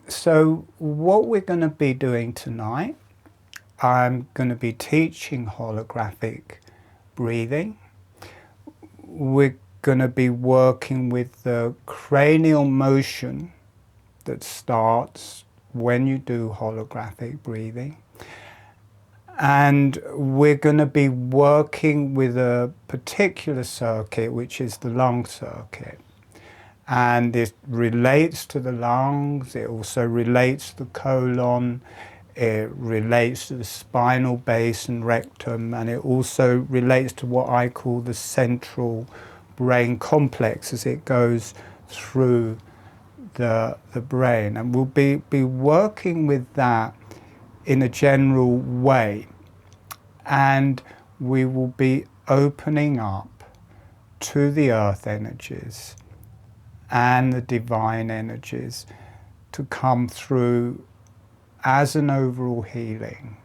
So what we're going to be doing tonight, I'm going to be teaching holographic breathing. We're going to be working with the cranial motion that starts when you do holographic breathing. And we're going to be working with a particular circuit, which is the lung circuit. And it relates to the lungs, it also relates to the colon, it relates to the spinal base and rectum, and it also relates to what I call the central brain complex as it goes through the brain. And we'll be working with that in a general way. And we will be opening up to the earth energies and the divine energies to come through as an overall healing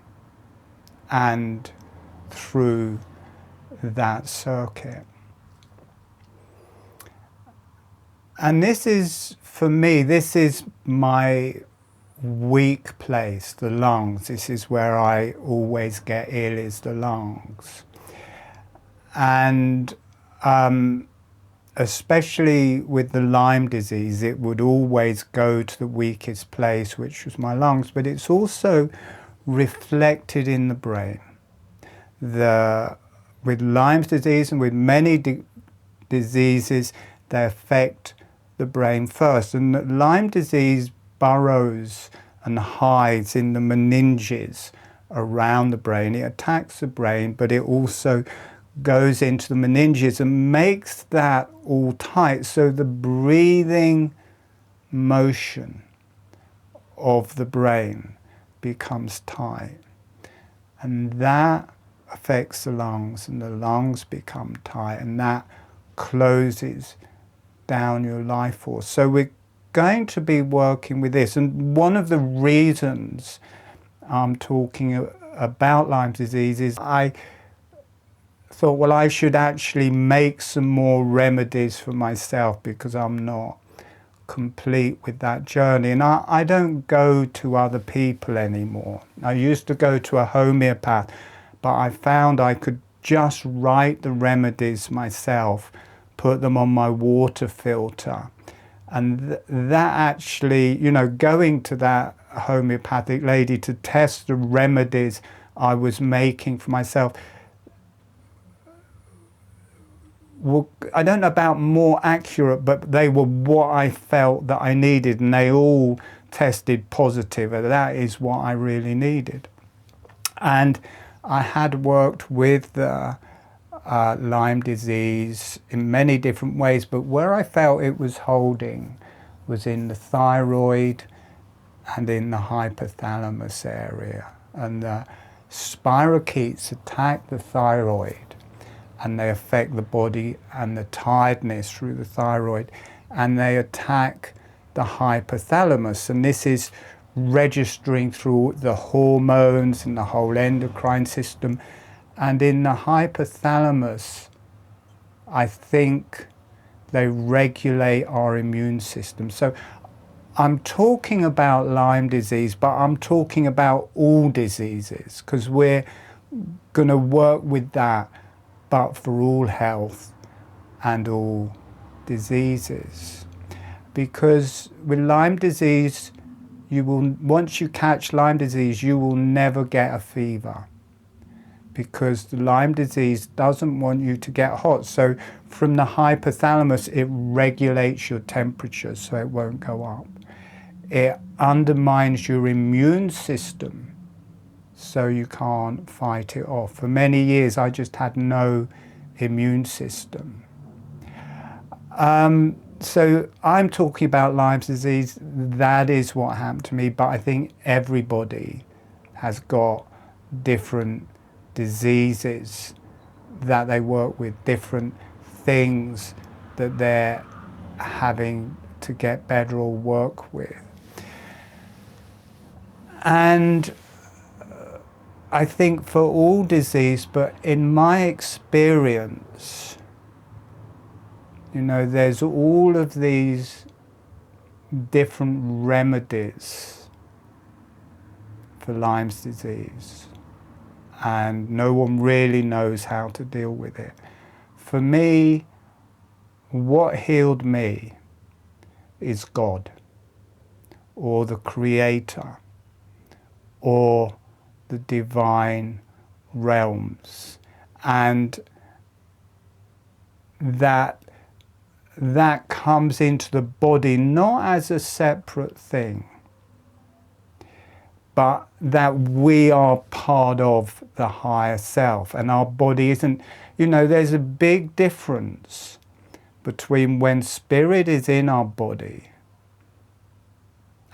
and through that circuit. And this is, for me, this is my weak place, the lungs. This is where I always get ill, is the lungs. And especially with the Lyme disease, it would always go to the weakest place, which was my lungs, but it's also reflected in the brain. With Lyme disease and with many diseases, they affect the brain first. And Lyme disease burrows and hides in the meninges around the brain. It attacks the brain, but it also goes into the meninges and makes that all tight, so the breathing motion of the brain becomes tight, and that affects the lungs, and the lungs become tight, and that closes down your life force. So we're going to be working with this, and one of the reasons I'm talking about Lyme disease is I thought, well, I should actually make some more remedies for myself because I'm not complete with that journey. And I don't go to other people anymore. I used to go to a homeopath, but I found I could just write the remedies myself, put them on my water filter. And that actually, you know, going to that homeopathic lady to test the remedies I was making for myself, well, I don't know about more accurate, but they were what I felt that I needed, and they all tested positive, and that is what I really needed. And I had worked with Lyme disease in many different ways, but where I felt it was holding was in the thyroid and in the hypothalamus area. And the spirochetes attack the thyroid, and they affect the body and the tiredness through the thyroid, and they attack the hypothalamus, and this is registering through the hormones and the whole endocrine system. And in the hypothalamus, I think they regulate our immune system. So I'm talking about Lyme disease, but I'm talking about all diseases, because we're going to work with that, but for all health and all diseases. Because with Lyme disease, once you catch Lyme disease, you will never get a fever, because the Lyme disease doesn't want you to get hot. So from the hypothalamus, it regulates your temperature so it won't go up. It undermines your immune system so you can't fight it off. For many years, I just had no immune system. So I'm talking about Lyme disease. That is what happened to me, but I think everybody has got different diseases that they work with, different things that they're having to get better or work with. And I think for all disease, but in my experience, you know, there's all of these different remedies for Lyme's disease, and no one really knows how to deal with it. For me, what healed me is God, or the Creator, or the divine realms, and that comes into the body not as a separate thing, but that we are part of the higher self, and our body isn't, there's a big difference between when spirit is in our body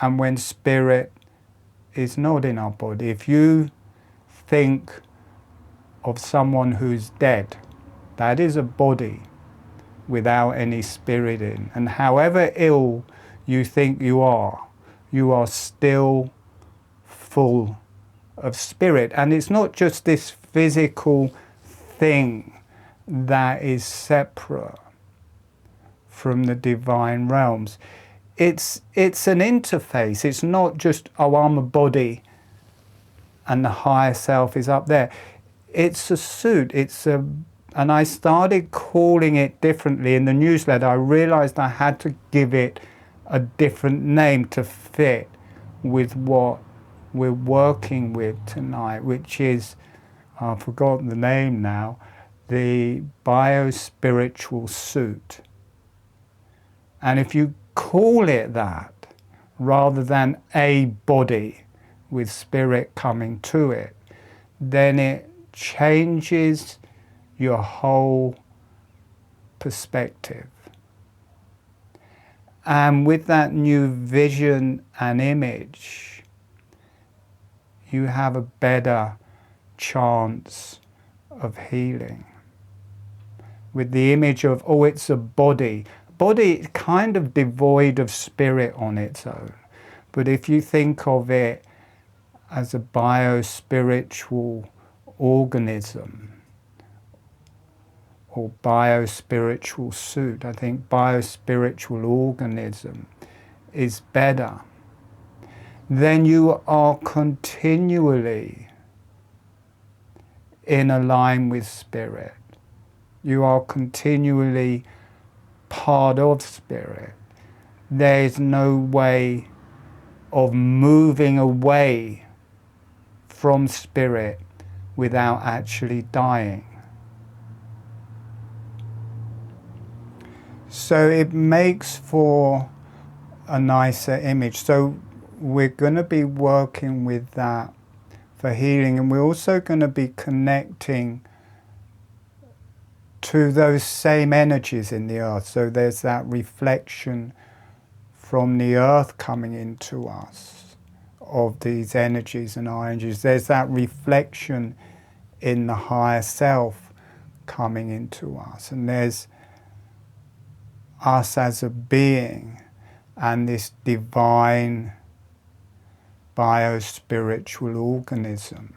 and when spirit is not in our body. If you think of someone who's dead, that is a body without any spirit in. And however ill you think you are still full of spirit. And it's not just this physical thing that is separate from the divine realms. It's an interface. It's not just, oh, I'm a body and the higher self is up there. It's a suit. And I started calling it differently in the newsletter. I realized I had to give it a different name to fit with what we're working with tonight, which is, I've forgotten the name now, the biospiritual suit. And if you call it that, rather than a body with spirit coming to it, then it changes your whole perspective. And with that new vision and image, you have a better chance of healing. With the image of, oh, it's a body. Body kind of devoid of spirit on its own. But if you think of it as a biospiritual organism, or biospiritual suit, I think biospiritual organism is better, then you are continually in a line with spirit. You are continually part of spirit. There is no way of moving away from spirit without actually dying. So it makes for a nicer image. So we're going to be working with that for healing, and we're also going to be connecting to those same energies in the earth. So there's that reflection from the earth coming into us of these energies and our energies. There's that reflection in the higher self coming into us, and there's us as a being and this divine biospiritual organism.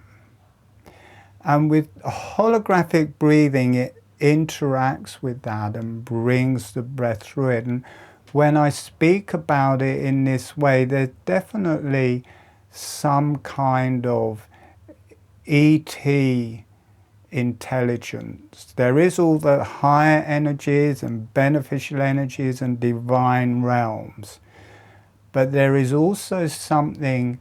And with holographic breathing, it interacts with that and brings the breath through it. And when I speak about it in this way, there's definitely some kind of ET intelligence. There is all the higher energies and beneficial energies and divine realms, but there is also something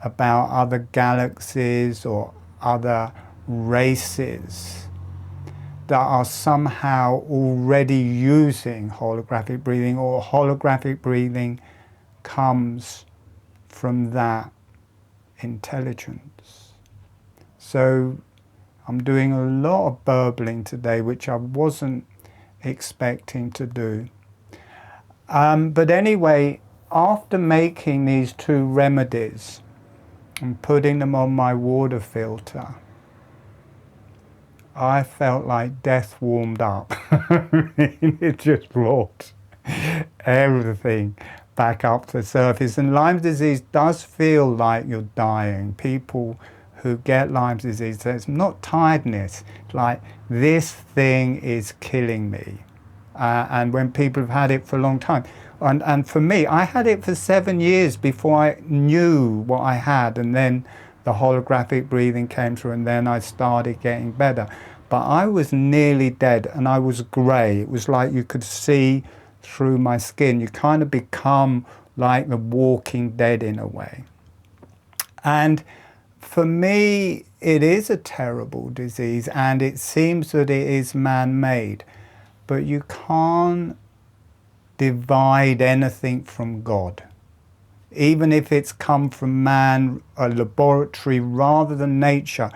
about other galaxies or other races that are somehow already using holographic breathing, or holographic breathing comes from that intelligence. So I'm doing a lot of burbling today, which I wasn't expecting to do. But anyway, after making these two remedies and putting them on my water filter, I felt like death warmed up. It just brought everything back up to the surface. And Lyme disease does feel like you're dying. People who get Lyme disease, so it's not tiredness, it's like, this thing is killing me. and when people have had it for a long time. And for me, I had it for 7 years before I knew what I had, and then the holographic breathing came through, and then I started getting better. But I was nearly dead, and I was grey. It was like you could see through my skin. You kind of become like the walking dead in a way. And for me, it is a terrible disease, and it seems that it is man-made. But you can't divide anything from God. Even if it's come from man, a laboratory, rather than nature,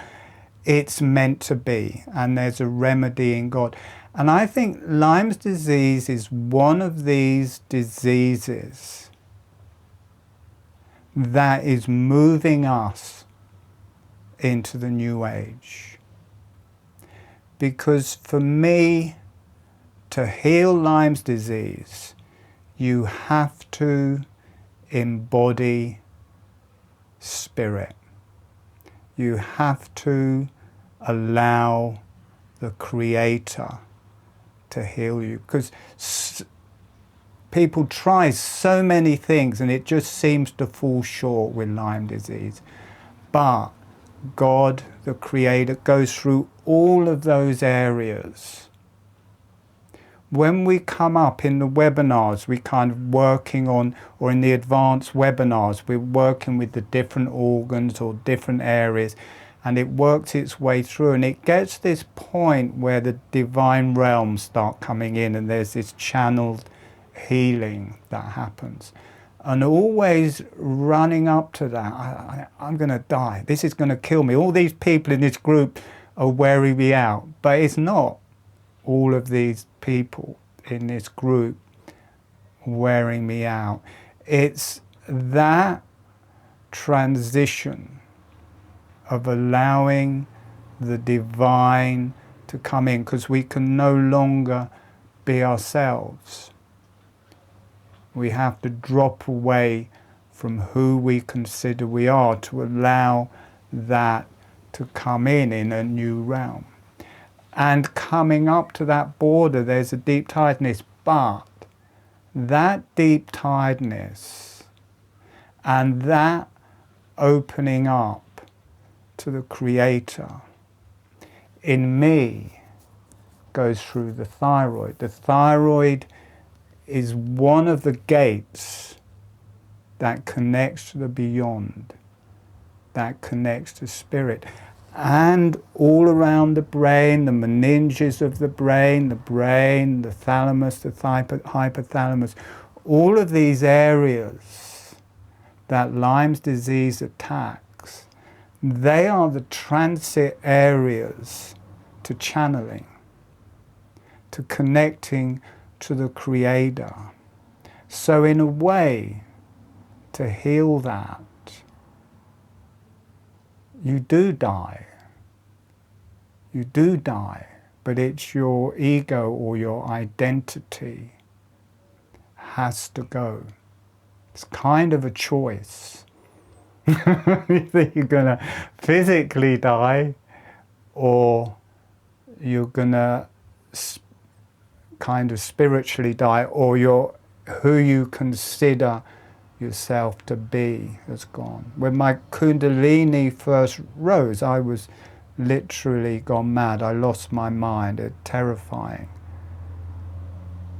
it's meant to be, and there's a remedy in God. And I think Lyme's disease is one of these diseases that is moving us into the new age. Because for me, to heal Lyme's disease, you have to embody spirit. You have to allow the Creator to heal you, because people try so many things and it just seems to fall short with Lyme disease. But God, the Creator, goes through all of those areas. When we come up in the webinars, we kind of working on, or in the advanced webinars, we're working with the different organs or different areas, and it works its way through, and it gets this point where the divine realms start coming in, and there's this channeled healing that happens. And always running up to that, I'm going to die. This is going to kill me. All these people in this group are wearing me out. But it's not all of these people in this group wearing me out. It's that transition of allowing the divine to come in, because we can no longer be ourselves. We have to drop away from who we consider we are to allow that to come in a new realm. And coming up to that border, there's a deep tiredness, but that deep tiredness and that opening up to the Creator in me goes through the thyroid. The thyroid is one of the gates that connects to the beyond, that connects to spirit. And all around the brain, the meninges of the brain, the thalamus, the hypothalamus, all of these areas that Lyme's disease attacks, they are the transit areas to channeling, to connecting to the Creator. So in a way, to heal that, you do die. You do die, but it's your ego or your identity has to go. It's kind of a choice. Either you're going to physically die, or you're going to kind of spiritually die, or who you consider yourself to be has gone. When my Kundalini first rose, I was literally gone mad. I lost my mind. It's terrifying.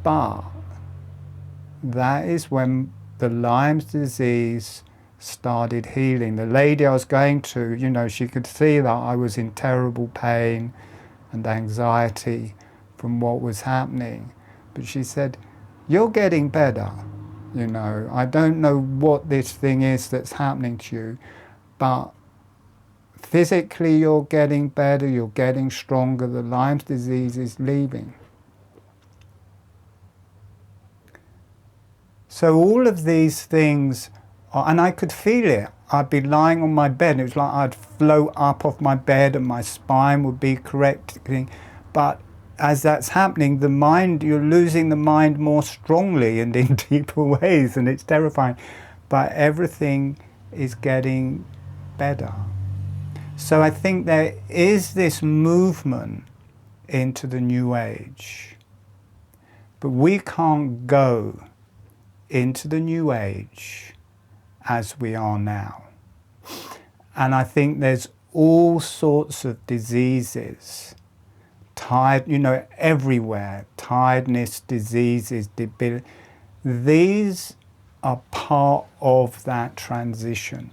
But that is when the Lyme's disease started healing. The lady I was going to, she could see that I was in terrible pain and anxiety from what was happening. But she said, "You're getting better. I don't know what this thing is that's happening to you, but physically you're getting better, you're getting stronger, the Lyme's disease is leaving." So all of these things, and I could feel it. I'd be lying on my bed, and it was like I'd float up off my bed and my spine would be correcting. But as that's happening, the mind, you're losing the mind more strongly and in deeper ways, and it's terrifying. But everything is getting better. So I think there is this movement into the new age But we can't go into the new age as we are now. And I think there's all sorts of diseases, everywhere, tiredness, diseases, debility. These are part of that transition.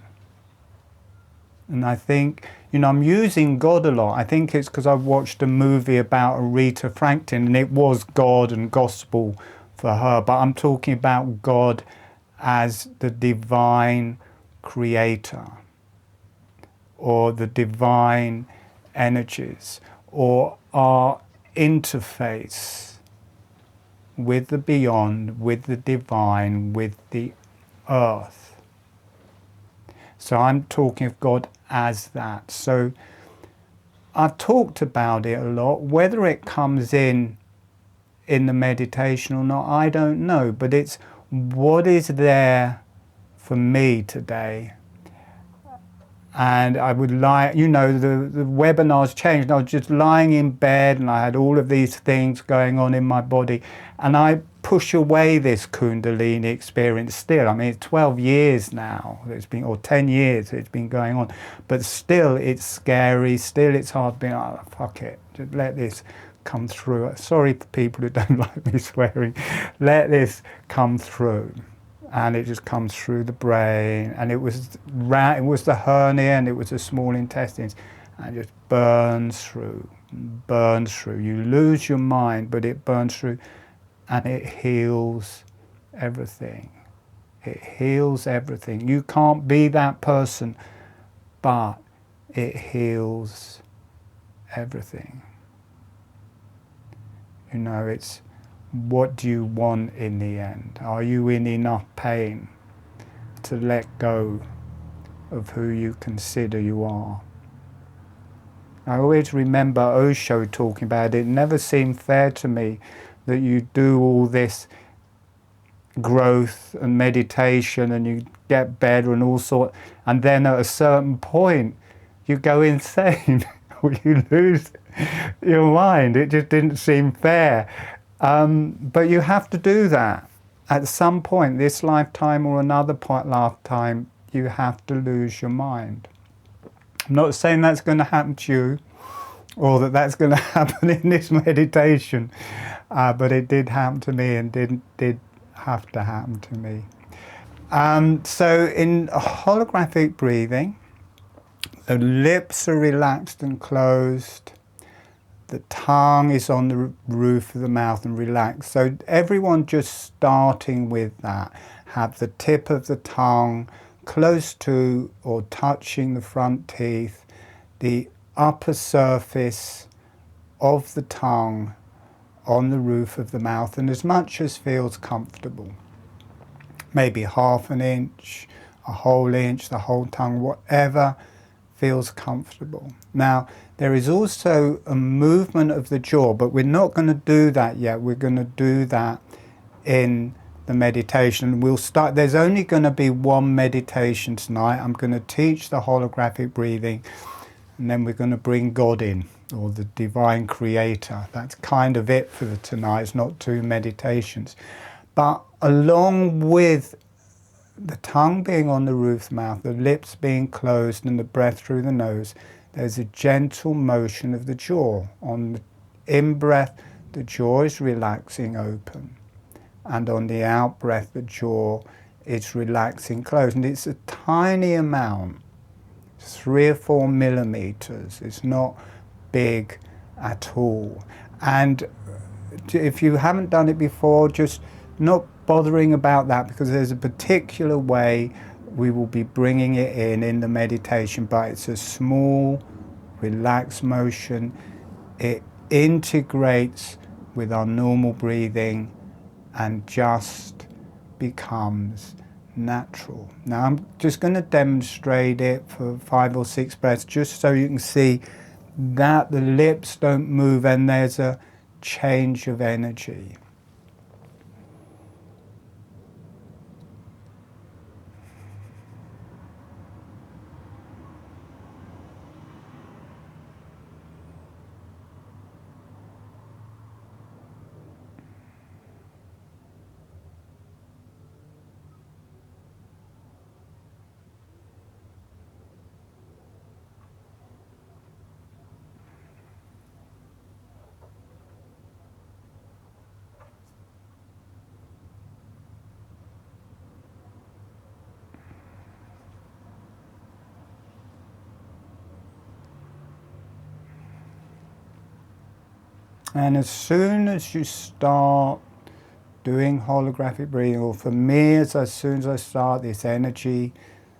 And I think, I'm using God a lot. I think it's because I've watched a movie about Aretha Franklin, and it was God and gospel for her. But I'm talking about God as the divine creator, or the divine energies, or our interface with the beyond, with the divine, with the earth. So I'm talking of God as that. So I've talked about it a lot. Whether it comes in the meditation or not, I don't know. But it's what is there for me today. And I would the webinars changed. I was just lying in bed and I had all of these things going on in my body. And I push away this Kundalini experience still. I mean, it's 12 years now, or 10 years it's been going on. But still it's scary, still it's hard being, fuck it, just let this come through. Sorry for people who don't like me swearing. Let this come through. And it just comes through the brain, and it was the hernia, and it was the small intestines, and it just burns through. You lose your mind, but it burns through, and it heals everything. It heals everything. You can't be that person, but it heals everything. It's what do you want in the end? Are you in enough pain to let go of who you consider you are? I always remember Osho talking about it. It never seemed fair to me that you do all this growth and meditation and you get better and all sorts, and then at a certain point you go insane or you lose your mind. It just didn't seem fair. But you have to do that. At some point, this lifetime or another lifetime, you have to lose your mind. I'm not saying that's going to happen to you, or that that's going to happen in this meditation, but it did happen to me, and did have to happen to me. So in holographic breathing, the lips are relaxed and closed. The tongue is on the roof of the mouth and relaxed. So everyone just starting with that. Have the tip of the tongue close to or touching the front teeth. The upper surface of the tongue on the roof of the mouth, and as much as feels comfortable. Maybe half an inch, a whole inch, the whole tongue, whatever feels comfortable. Now, there is also a movement of the jaw, but we're not going to do that yet. We're going to do that in the meditation. We'll start. There's only going to be one meditation tonight. I'm going to teach the holographic breathing, and then we're going to bring God in, or the divine creator. That's kind of it for tonight. It's not two meditations. But along with the tongue being on the roof of the mouth, the lips being closed, and the breath through the nose, there's a gentle motion of the jaw. On the in-breath, the jaw is relaxing open. And on the out-breath, the jaw is relaxing closed. And it's a tiny amount, 3 or 4 millimeters. It's not big at all. And if you haven't done it before, just not bothering about that, because there's a particular way we will be bringing it in the meditation, but it's a small, relaxed motion. It integrates with our normal breathing and just becomes natural. Now I'm just going to demonstrate it for 5 or 6 breaths, just so you can see that the lips don't move and there's a change of energy. And as soon as you start doing holographic breathing, or for me, as soon as I start, this energy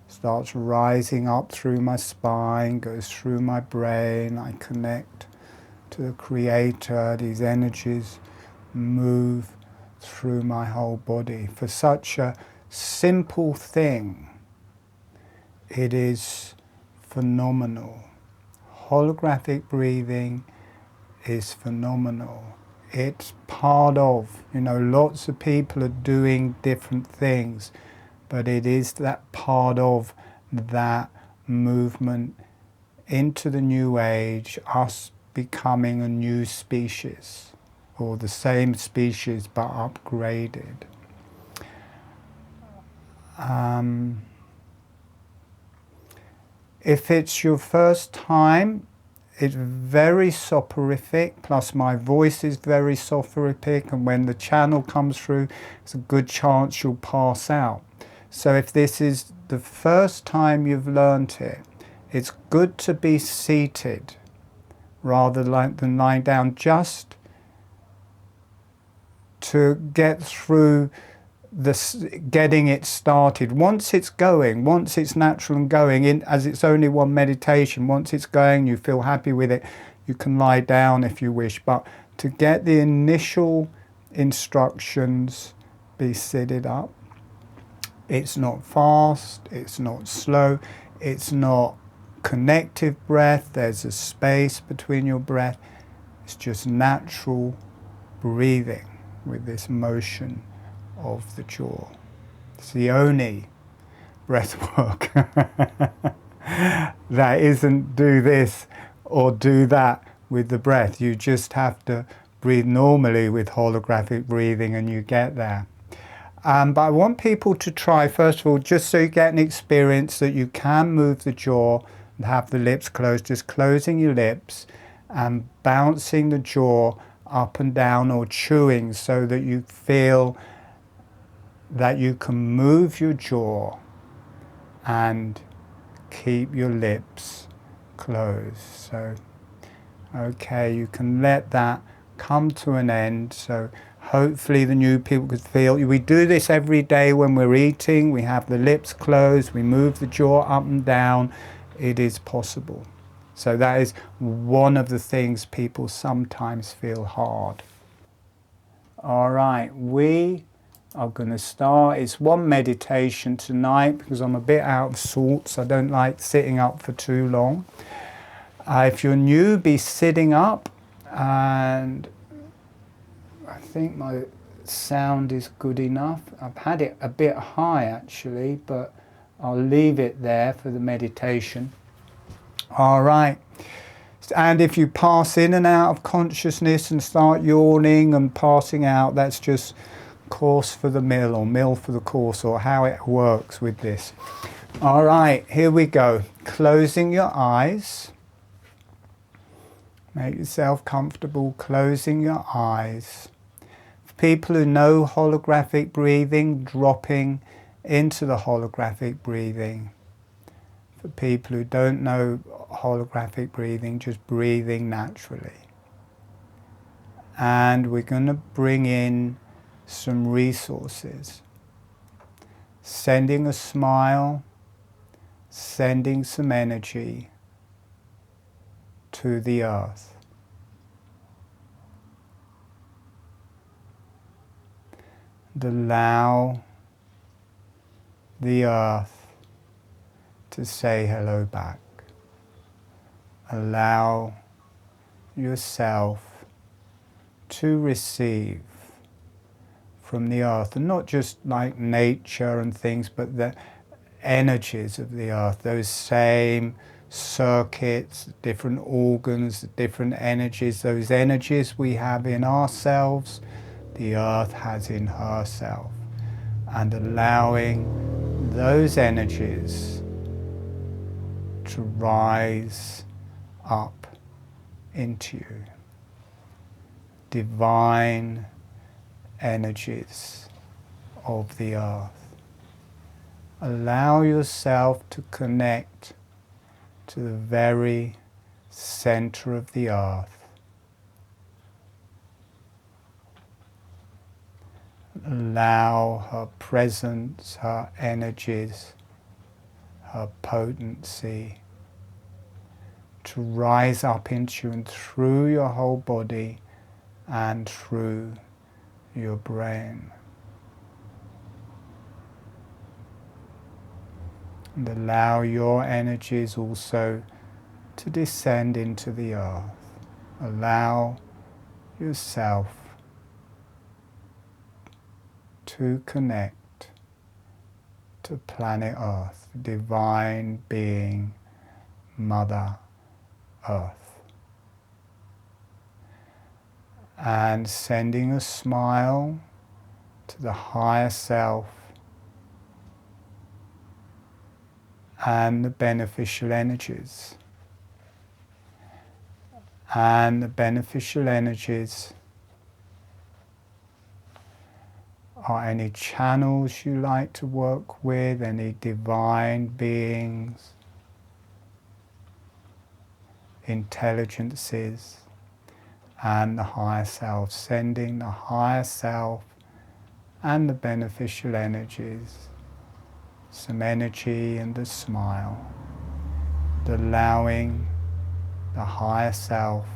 starts rising up through my spine, goes through my brain, I connect to the Creator, these energies move through my whole body. For such a simple thing, it is phenomenal. Holographic breathing is phenomenal. It's part of, lots of people are doing different things, but it is that part of that movement into the new age, us becoming a new species, or the same species but upgraded. If it's your first time, it's very soporific, plus my voice is very soporific, and when the channel comes through, it's a good chance you'll pass out. So if this is the first time you've learnt it, it's good to be seated rather than lying down, just to get through getting it started. Once it's going, once it's natural and going, as it's only one meditation, once it's going, you feel happy with it, you can lie down if you wish. But to get the initial instructions, be seated up. It's not fast, it's not slow, it's not connective breath, there's a space between your breath. It's just natural breathing with this motion of the jaw. It's the only breath work that isn't do this or do that with the breath. You just have to breathe normally with holographic breathing and you get there. But I want people to try, first of all, just so you get an experience that you can move the jaw and have the lips closed, just closing your lips and bouncing the jaw up and down or chewing so that you feel that you can move your jaw and keep your lips closed. So, okay, you can let that come to an end. So hopefully the new people could feel, we do this every day when we're eating, we have the lips closed, we move the jaw up and down, it is possible. So that is one of the things people sometimes feel hard. All right, we are going to start. It's one meditation tonight because I'm a bit out of sorts. I don't like sitting up for too long. If you're new, be sitting up, and I think my sound is good enough. I've had it a bit high actually, but I'll leave it there for the meditation. All right. And if you pass in and out of consciousness and start yawning and passing out, that's just course for the mill, or mill for the course, or how it works with this. All right, here we go. Closing your eyes. Make yourself comfortable closing your eyes. For people who know holographic breathing, dropping into the holographic breathing. For people who don't know holographic breathing, just breathing naturally. And we're going to bring in some resources. Sending a smile, sending some energy to the earth. And allow the earth to say hello back. Allow yourself to receive from the earth, and not just like nature and things, but the energies of the earth, those same circuits, different organs, different energies, those energies we have in ourselves, the earth has in herself, and allowing those energies to rise up into you. Divine energies of the earth. Allow yourself to connect to the very center of the earth, Allow her presence, her energies, her potency to rise up into you and through your whole body and through your brain. And allow your energies also to descend into the earth. Allow yourself to connect to planet Earth, divine being, Mother Earth. And sending a smile to the higher self and the beneficial energies. And the beneficial energies are any channels you like to work with, any divine beings, intelligences, and the higher self, sending the higher self and the beneficial energies some energy and a smile, allowing the higher self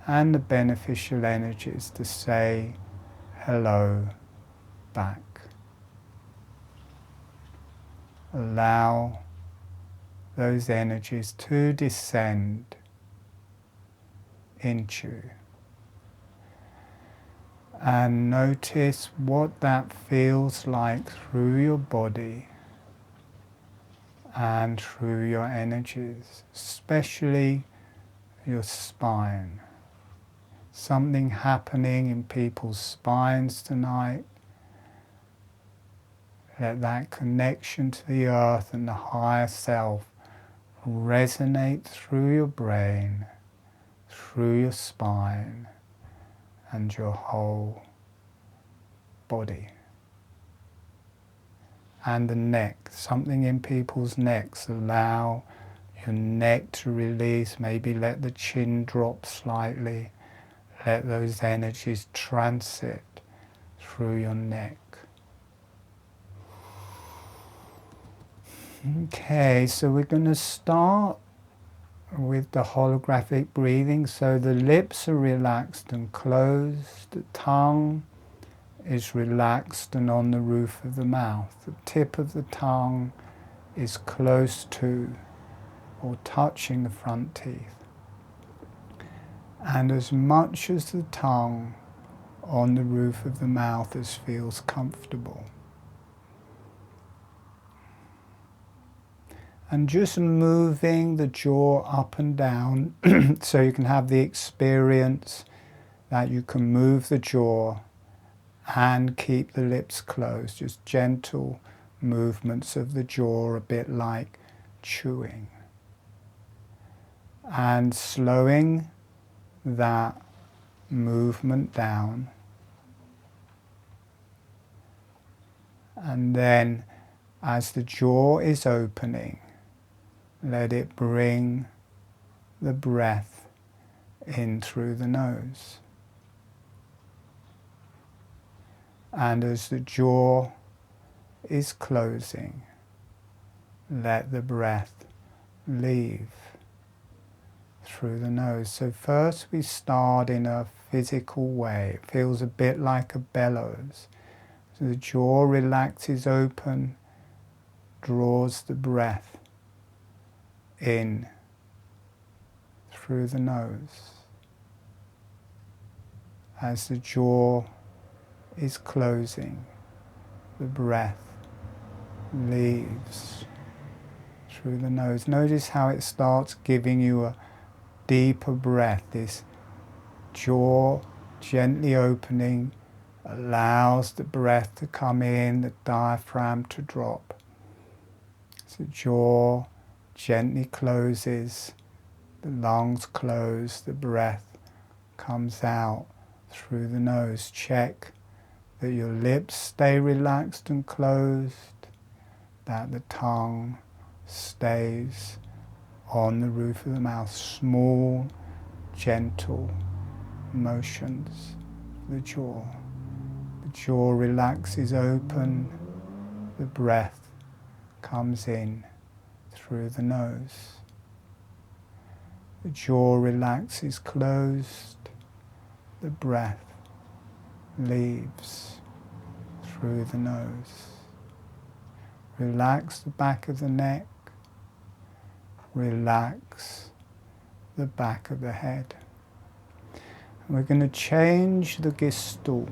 and the beneficial energies to say hello back. Allow those energies to descend into you. And notice what that feels like through your body and through your energies, especially your spine. Something happening in people's spines tonight. Let that connection to the earth and the higher self resonate through your brain, through your spine, and your whole body. And the neck, something in people's necks, allow your neck to release, maybe let the chin drop slightly, let those energies transit through your neck. Okay, so we're going to start with the holographic breathing. So the lips are relaxed and closed, the tongue is relaxed and on the roof of the mouth. The tip of the tongue is close to or touching the front teeth. And as much as the tongue on the roof of the mouth as feels comfortable. And just moving the jaw up and down so you can have the experience that you can move the jaw and keep the lips closed. Just gentle movements of the jaw, a bit like chewing. And slowing that movement down. And then as the jaw is opening, let it bring the breath in through the nose. And as the jaw is closing, let the breath leave through the nose. So first we start in a physical way. It feels a bit like a bellows. So the jaw relaxes open, draws the breath in through the nose. As the jaw is closing, the breath leaves through the nose. Notice how it starts giving you a deeper breath. This jaw gently opening allows the breath to come in, the diaphragm to drop. So jaw gently closes, the lungs close, the breath comes out through the nose. Check that your lips stay relaxed and closed, that the tongue stays on the roof of the mouth. Small, gentle motions of the jaw. jaw relaxes open, the breath comes in through the nose. The jaw relaxes closed, the breath leaves through the nose. Relax the back of the neck, relax the back of the head. And we're going to change the gestalt.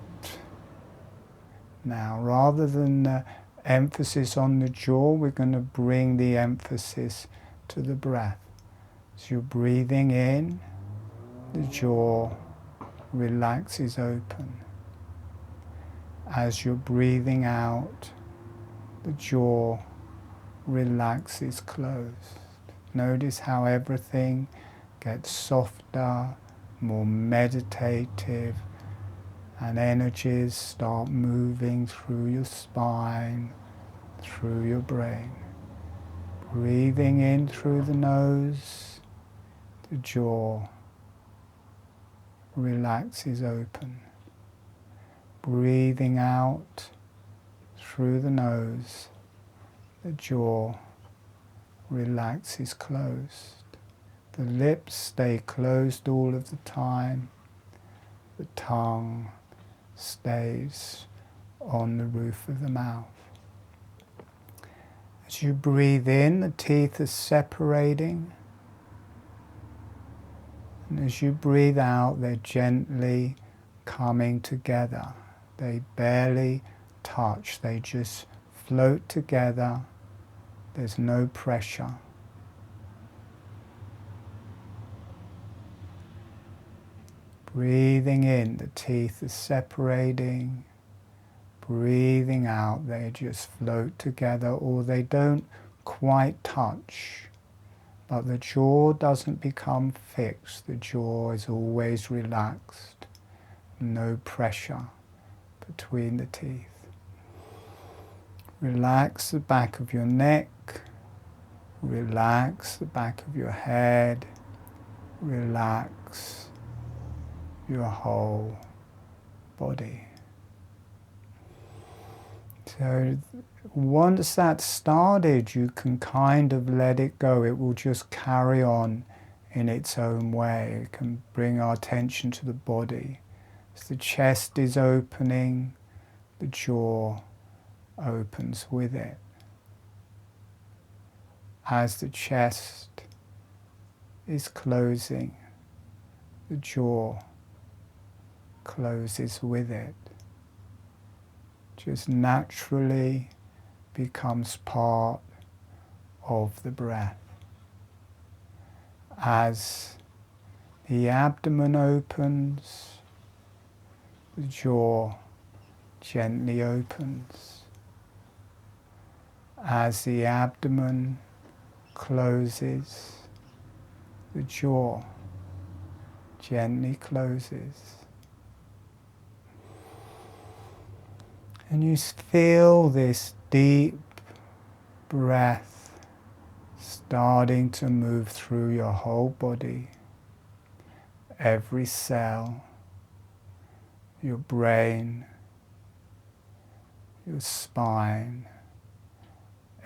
Now, rather than the emphasis on the jaw, we're going to bring the emphasis to the breath. So you're breathing in, the jaw relaxes open. As you're breathing out, the jaw relaxes closed. Notice how everything gets softer, more meditative, and energies start moving through your spine, through your brain. Breathing in through the nose, the jaw relaxes open. Breathing out through the nose, the jaw relaxes closed. The lips stay closed all of the time. The tongue stays on the roof of the mouth. As you breathe in, the teeth are separating. And as you breathe out, they're gently coming together. They barely touch, they just float together. There's no pressure. Breathing in, the teeth are separating. Breathing out, they just float together, or they don't quite touch. But the jaw doesn't become fixed. The jaw is always relaxed. No pressure between the teeth. Relax the back of your neck. Relax the back of your head. Relax your whole body. So once that's started, you can kind of let it go. It will just carry on in its own way. It can bring our attention to the body. As the chest is opening, the jaw opens with it. As the chest is closing, the jaw closes with it. Just naturally becomes part of the breath. As the abdomen opens, the jaw gently opens. As the abdomen closes, the jaw gently closes. And you feel this deep breath starting to move through your whole body, every cell, your brain, your spine.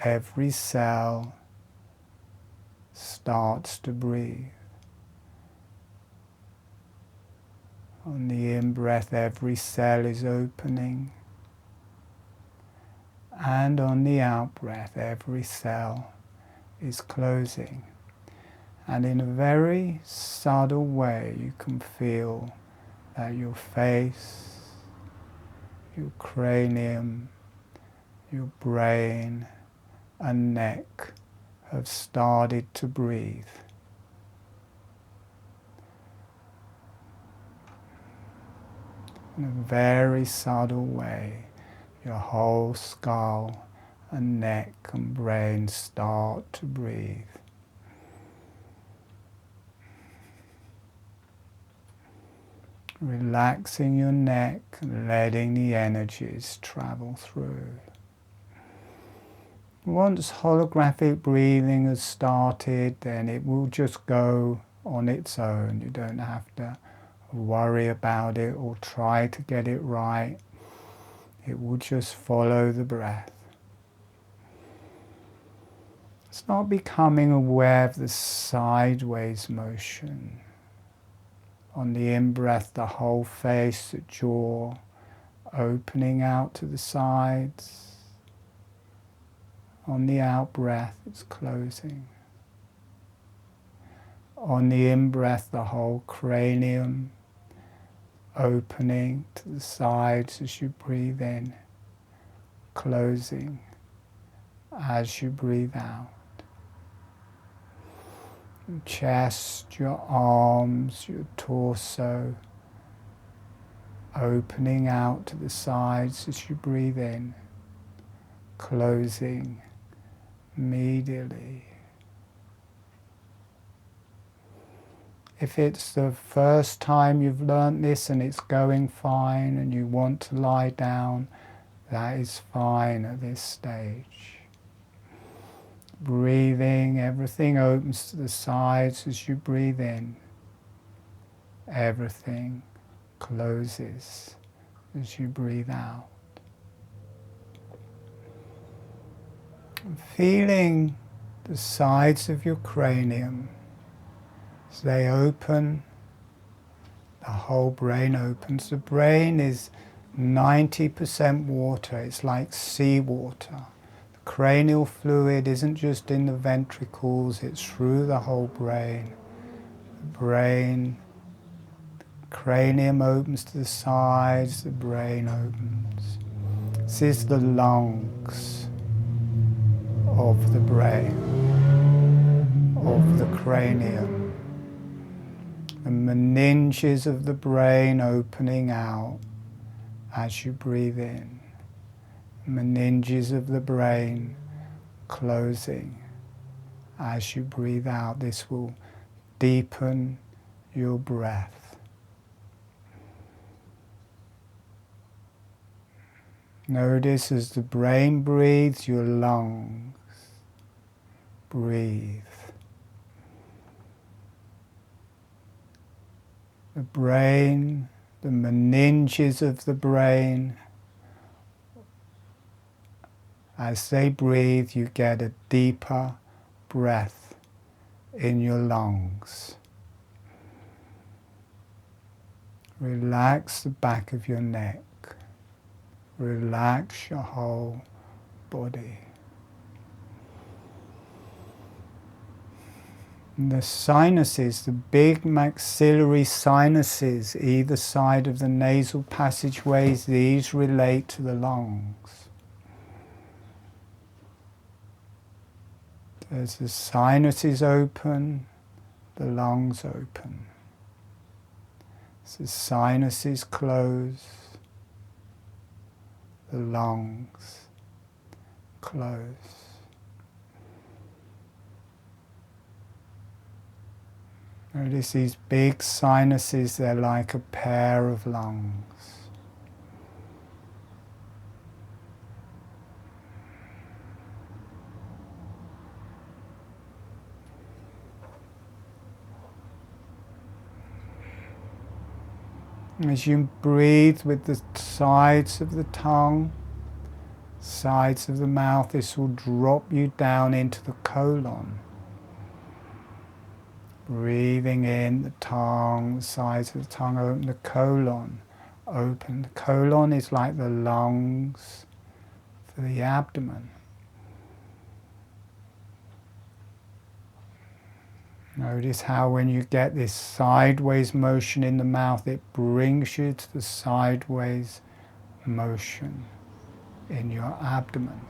Every cell starts to breathe. On the in-breath, every cell is opening. And on the out-breath, every cell is closing. And in a very subtle way, you can feel that your face, your cranium, your brain and neck have started to breathe. In a very subtle way, your whole skull and neck and brain start to breathe. Relaxing your neck and letting the energies travel through. Once holographic breathing has started, then it will just go on its own. You don't have to worry about it or try to get it right. It will just follow the breath. It's not becoming aware of the sideways motion. On the in-breath, the whole face, the jaw, opening out to the sides. On the out-breath, it's closing. On the in-breath, the whole cranium, opening to the sides as you breathe in, closing as you breathe out. Your chest, your arms, your torso, opening out to the sides as you breathe in, closing immediately. If it's the first time you've learnt this and it's going fine and you want to lie down, that is fine at this stage. Breathing, everything opens to the sides as you breathe in. Everything closes as you breathe out. Feeling the sides of your cranium as they open, the whole brain opens. The brain is 90% water, it's like seawater. The cranial fluid isn't just in the ventricles, it's through the whole brain. The brain, the cranium opens to the sides, the brain opens. This is the lungs of the brain, of the cranium. The meninges of the brain opening out as you breathe in. Meninges of the brain closing as you breathe out. This will deepen your breath. Notice as the brain breathes, your lungs breathe. The brain, the meninges of the brain, as they breathe, you get a deeper breath in your lungs. Relax the back of your neck. Relax your whole body. And the sinuses, the big maxillary sinuses, either side of the nasal passageways, these relate to the lungs. As the sinuses open, the lungs open. As the sinuses close, the lungs close. Notice these big sinuses, they're like a pair of lungs. As you breathe with the sides of the tongue, sides of the mouth, this will drop you down into the colon. Breathing in the tongue, the sides of the tongue open, the colon open. The colon is like the lungs for the abdomen. Notice how when you get this sideways motion in the mouth, it brings you to the sideways motion in your abdomen.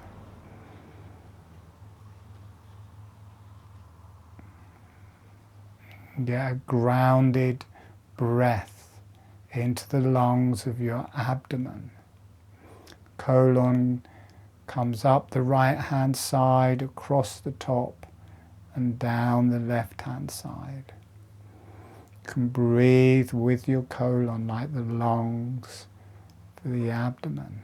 Get a grounded breath into the lungs of your abdomen. Colon comes up the right hand side, across the top, and down the left hand side. You can breathe with your colon like the lungs for the abdomen.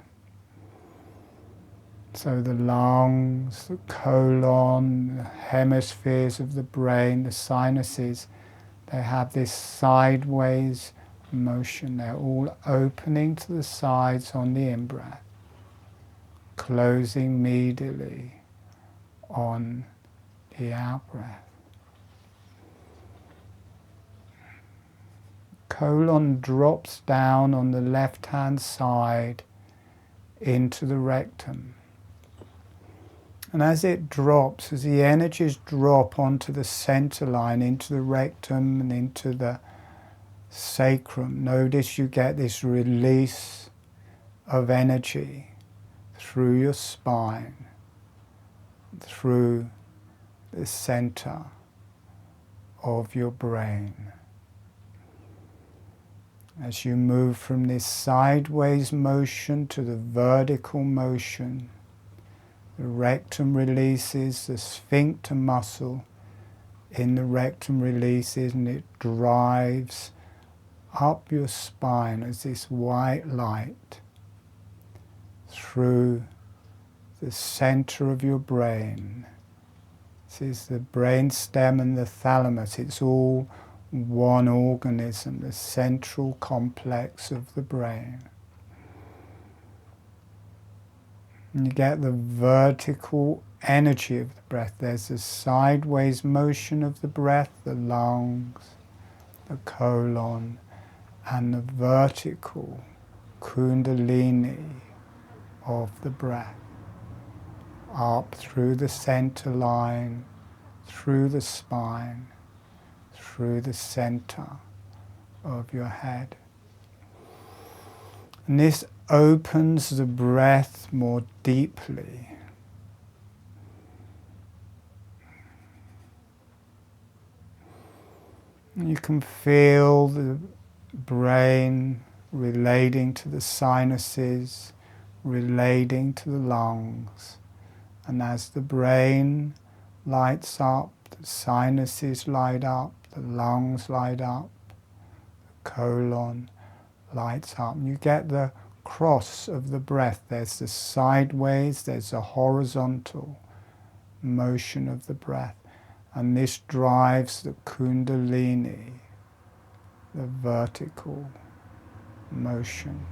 So the lungs, the colon, the hemispheres of the brain, the sinuses, they have this sideways motion. They're all opening to the sides on the in-breath. closing medially on the out-breath. Colon drops down on the left-hand side into the rectum. And as it drops, as the energies drop onto the center line, into the rectum and into the sacrum, notice you get this release of energy through your spine, through the center of your brain. As you move from this sideways motion to the vertical motion, the rectum releases, the sphincter muscle in the rectum releases, and it drives up your spine as this white light through the center of your brain. This is the brain stem and the thalamus. It's all one organism, the central complex of the brain. And you get the vertical energy of the breath. There's the sideways motion of the breath, the lungs, the colon, and the vertical kundalini of the breath. Up through the center line, through the spine, through the center of your head. And this opens the breath more deeply. And you can feel the brain relating to the sinuses, relating to the lungs. And as the brain lights up, the sinuses light up, the lungs light up, the colon lights up. And you get the cross of the breath. There's the sideways, there's the horizontal motion of the breath. And this drives the kundalini, the vertical motion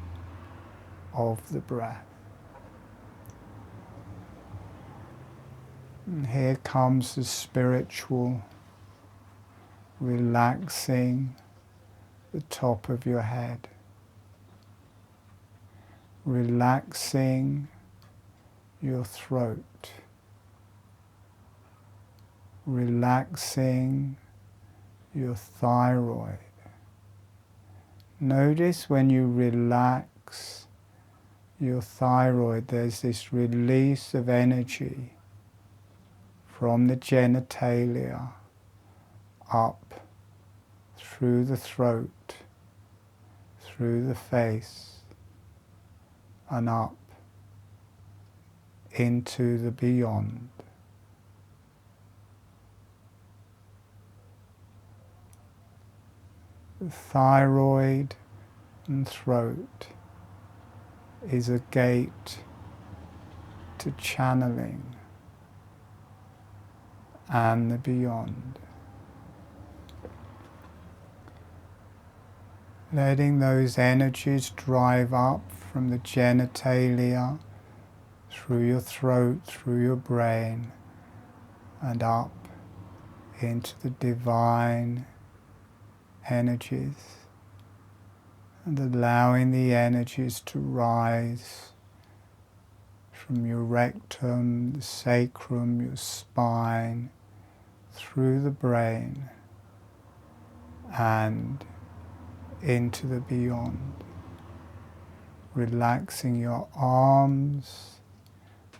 of the breath. And here comes the spiritual, relaxing the top of your head, relaxing your throat, relaxing your thyroid. Notice when you relax your thyroid, there's this release of energy from the genitalia up through the throat, through the face, and up into the beyond. The thyroid and throat is a gate to channeling and the beyond. Letting those energies drive up from the genitalia, through your throat, through your brain, and up into the divine energies, and allowing the energies to rise from your rectum, the sacrum, your spine, through the brain, and into the beyond. Relaxing your arms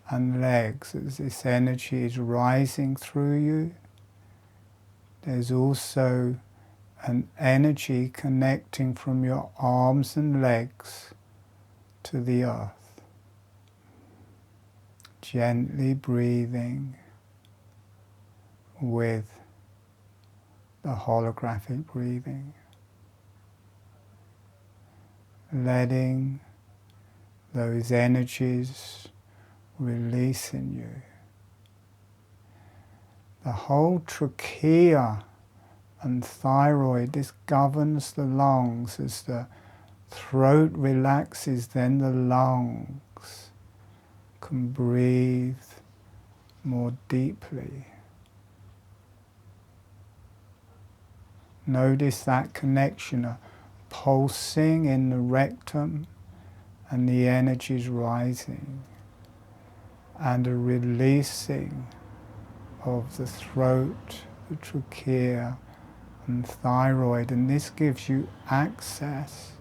and legs as this energy is rising through you. There's also an energy connecting from your arms and legs to the earth. Gently breathing with the holographic breathing. Letting those energies release in you. The whole trachea and thyroid, this governs the lungs. As the throat relaxes, then the lungs can breathe more deeply. Notice that connection, a pulsing in the rectum and the energies rising, and a releasing of the throat, the trachea and thyroid, and this gives you access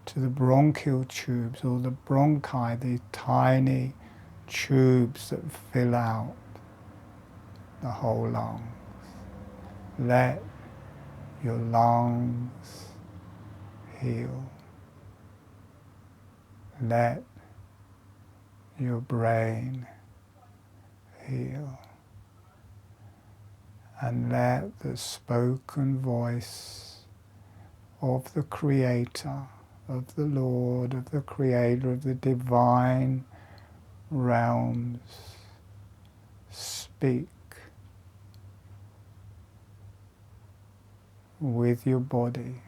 to the bronchial tubes, or the bronchi, the tiny tubes that fill out the whole lung. Let your lungs heal. Let your brain heal. And let the spoken voice of the Creator, of the Lord, of the Creator, of the divine realms speak with your body.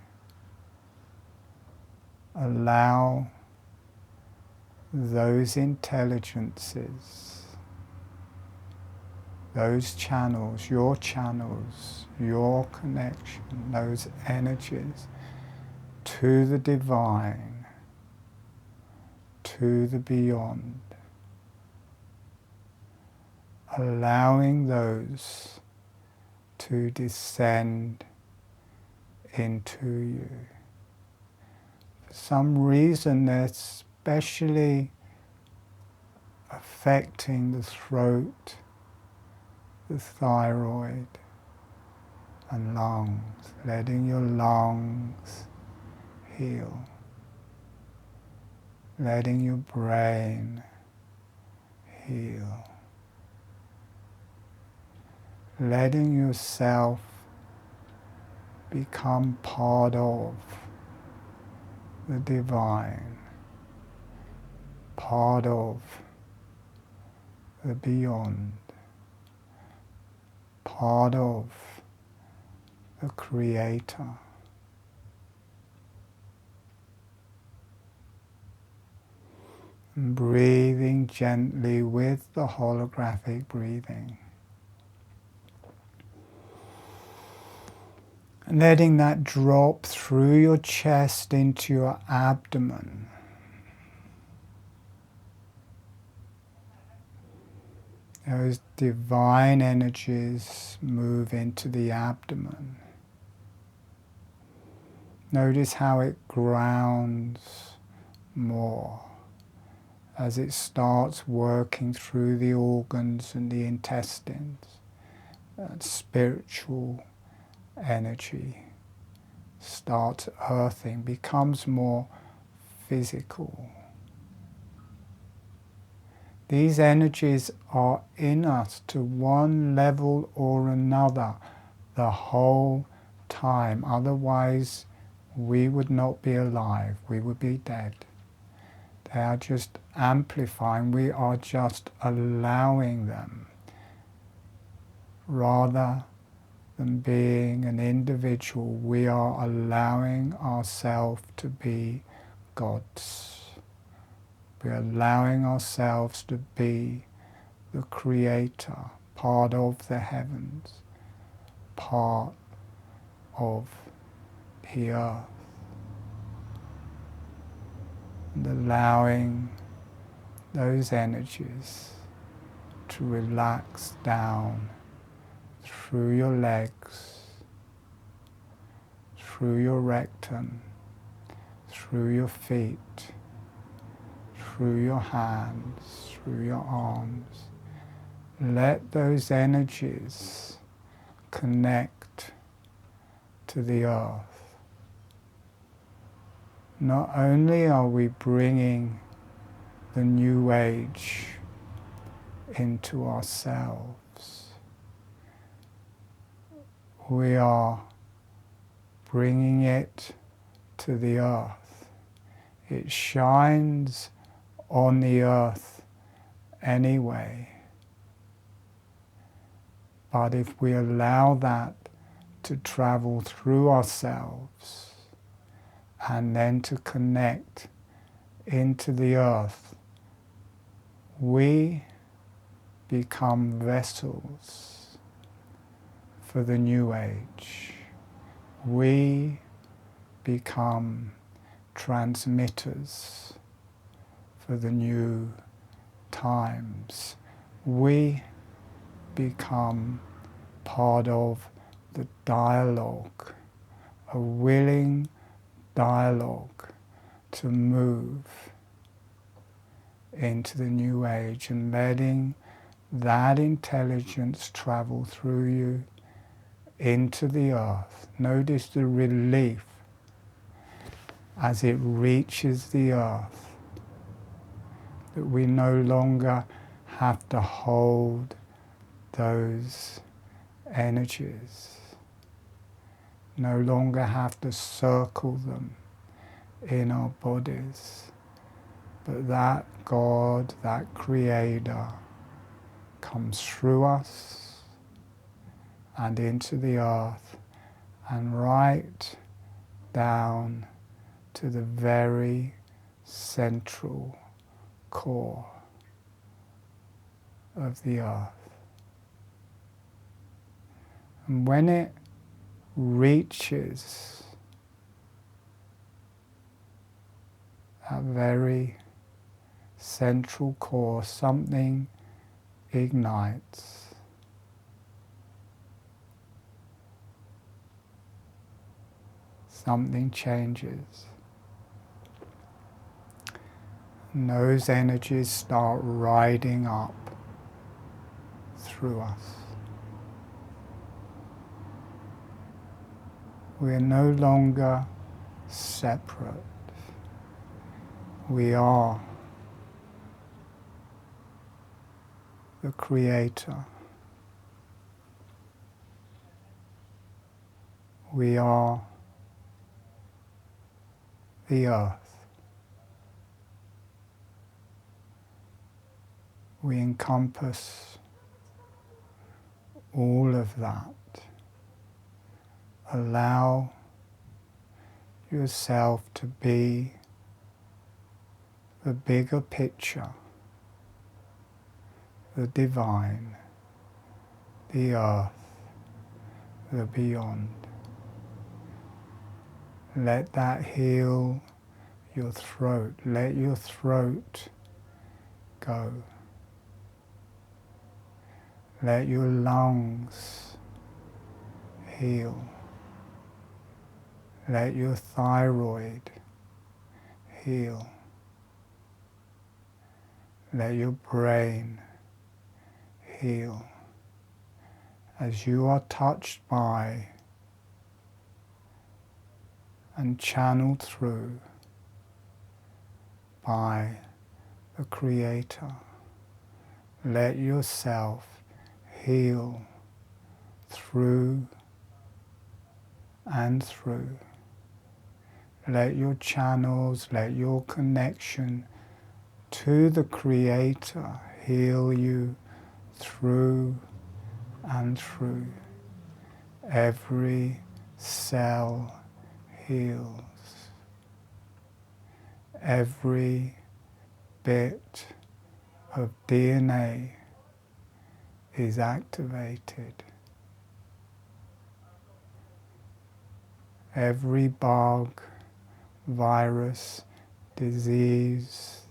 Allow those intelligences, those channels, your connection, those energies to the divine, to the beyond, allowing those to descend into you. For some reason they're especially affecting the throat, the thyroid and lungs, letting your lungs heal, letting your brain heal, letting yourself become part of the divine, part of the beyond, part of the Creator. And breathing gently with the holographic breathing. And letting that drop through your chest into your abdomen. Those divine energies move into the abdomen. Notice how it grounds more as it starts working through the organs and the intestines. That spiritual energy starts earthing, becomes more physical. These energies are in us to one level or another the whole time. Otherwise, we would not be alive. We would be dead. They are just amplifying. We are just allowing them rather than being an individual. We are allowing ourselves to be gods. We are allowing ourselves to be the Creator, part of the heavens, part of the earth. And allowing those energies to relax down through your legs, through your rectum, through your feet, through your hands, through your arms. Let those energies connect to the earth. Not only are we bringing the new age into ourselves, we are bringing it to the earth. It shines on the earth anyway. But if we allow that to travel through ourselves and then to connect into the earth we become vessels for the new age. We become transmitters for the new times. We become part of the dialogue, a willing dialogue to move into the new age, and letting that intelligence travel through you into the earth. Notice the relief as it reaches the earth, that we no longer have to hold those energies, no longer have to circle them in our bodies, but that God, that Creator, comes through us and into the earth and right down to the very central core of the earth. And when it reaches that very central core, something ignites. Something changes. And those energies start riding up through us. We are no longer separate. We are the Creator. We are the earth. We encompass all of that. Allow yourself to be the bigger picture, the divine, the earth, the beyond. Let that heal your throat. Let your throat go. Let your lungs heal. Let your thyroid heal. Let your brain heal. As you are touched by and channeled through by the Creator, let yourself heal through and through. Let your channels, let your connection to the Creator heal you through and through. Every cell heals. Every bit of DNA is activated. Every bug, virus, disease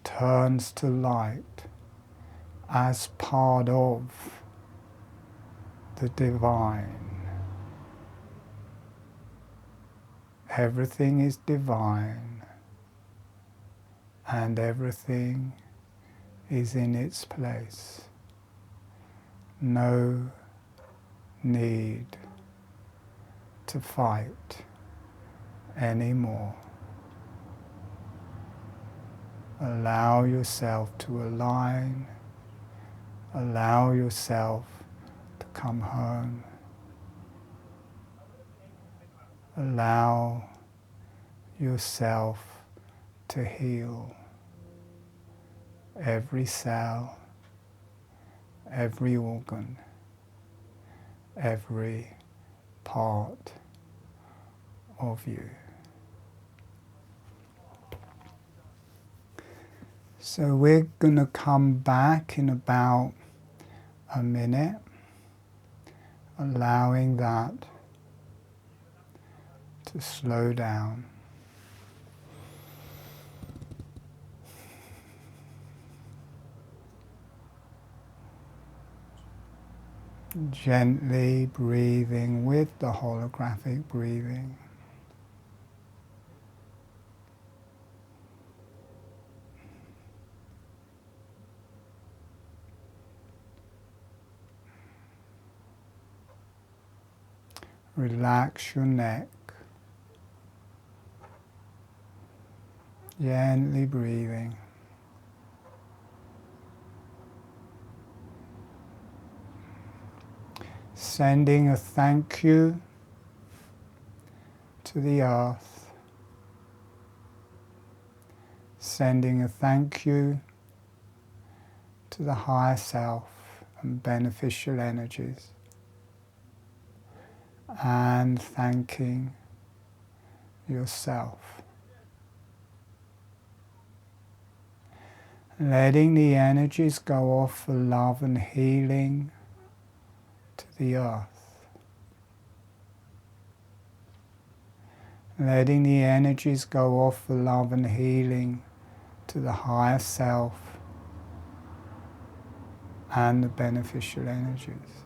turns to light as part of the divine. Everything is divine, and everything is in its place. No need to fight anymore. Allow yourself to align. Allow yourself to come home. Allow yourself to heal. Every cell, every organ, every part of you. So we're going to come back in about a minute, allowing that to slow down. Gently breathing with the holographic breathing. Relax your neck. Gently breathing. Sending a thank you to the earth. Sending a thank you to the higher self and beneficial energies. And thanking yourself. Letting the energies go off for love and healing to the earth. Letting the energies go off for love and healing to the higher self and the beneficial energies.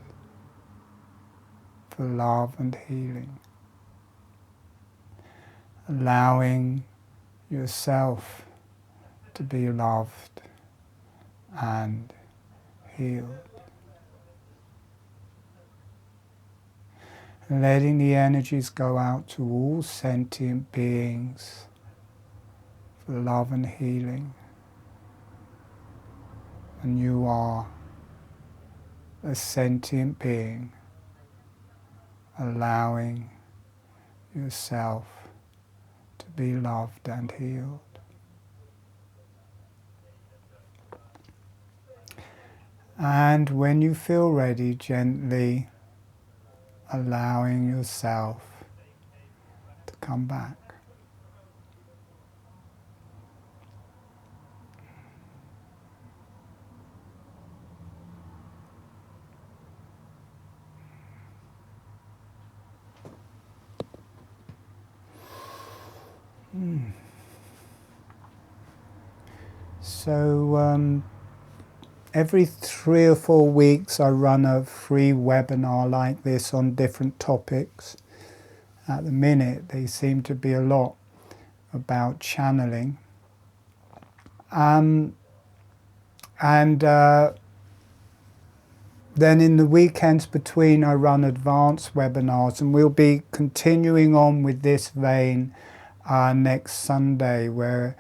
For love and healing. Allowing yourself to be loved and healed. Letting the energies go out to all sentient beings for love and healing. And you are a sentient being, allowing yourself to be loved and healed. And when you feel ready, gently allowing yourself to come back. So every 3 or 4 weeks I run a free webinar like this on different topics. At the minute they seem to be a lot about channeling. And then in the weekends between I run advanced webinars, and we'll be continuing on with this vein next Sunday, where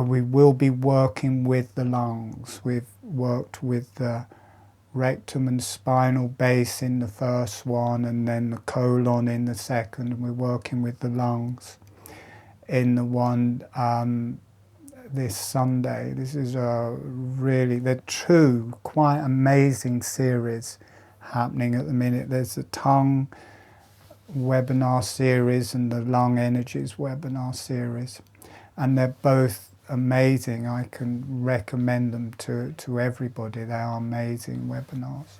we will be working with the lungs. We've worked with the rectum and spinal base in the first one, and then the colon in the second, and we're working with the lungs in the one this Sunday. This is they're 2 quite amazing series happening at the minute. There's the tongue webinar series and the lung energies webinar series, and they're both amazing. I can recommend them to everybody. They are amazing webinars.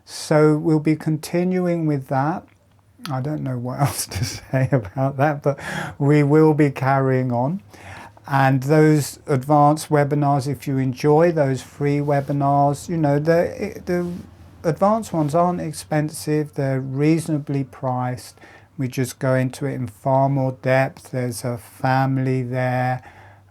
So we'll be continuing with that. I don't know what else to say about that, but we will be carrying on. And those advanced webinars, if you enjoy those free webinars, you know, the advanced ones aren't expensive, they're reasonably priced. We just go into it in far more depth. There's a family there,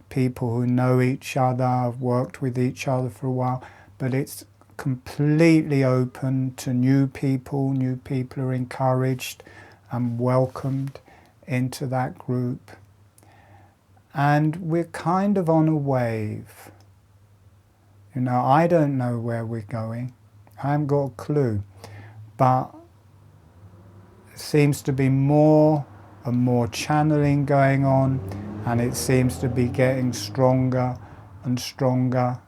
people who know each other, have worked with each other for a while, but it's completely open to new people. New people are encouraged and welcomed into that group. And we're kind of on a wave. You know, I don't know where we're going. I haven't got a clue. But it seems to be more and more channeling going on, and it seems to be getting stronger and stronger